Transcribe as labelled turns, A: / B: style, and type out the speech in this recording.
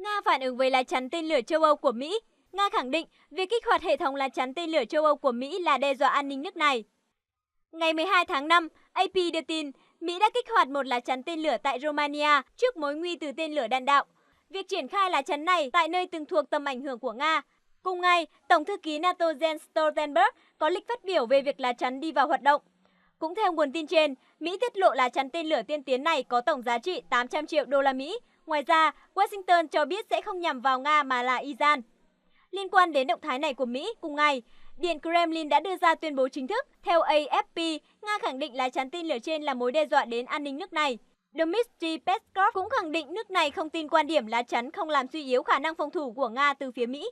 A: Nga phản ứng với lá chắn tên lửa châu Âu của Mỹ. Nga khẳng định việc kích hoạt hệ thống lá chắn tên lửa châu Âu của Mỹ là đe dọa an ninh nước này. Ngày 12 tháng 5, AP đưa tin Mỹ đã kích hoạt một lá chắn tên lửa tại Romania trước mối nguy từ tên lửa đạn đạo. Việc triển khai lá chắn này tại nơi từng thuộc tầm ảnh hưởng của Nga. Cùng ngày, Tổng thư ký NATO Jens Stoltenberg có lịch phát biểu về việc lá chắn đi vào hoạt động. Cũng theo nguồn tin trên, Mỹ tiết lộ lá chắn tên lửa tiên tiến này có tổng giá trị 800 triệu đô la Mỹ. Ngoài ra, Washington cho biết sẽ không nhằm vào Nga mà là Iran. Liên quan đến động thái này của Mỹ, cùng ngày, Điện Kremlin đã đưa ra tuyên bố chính thức. Theo AFP, Nga khẳng định lá chắn tên lửa trên là mối đe dọa đến an ninh nước này. Dmitry Peskov cũng khẳng định nước này không tin quan điểm lá chắn không làm suy yếu khả năng phòng thủ của Nga từ phía Mỹ.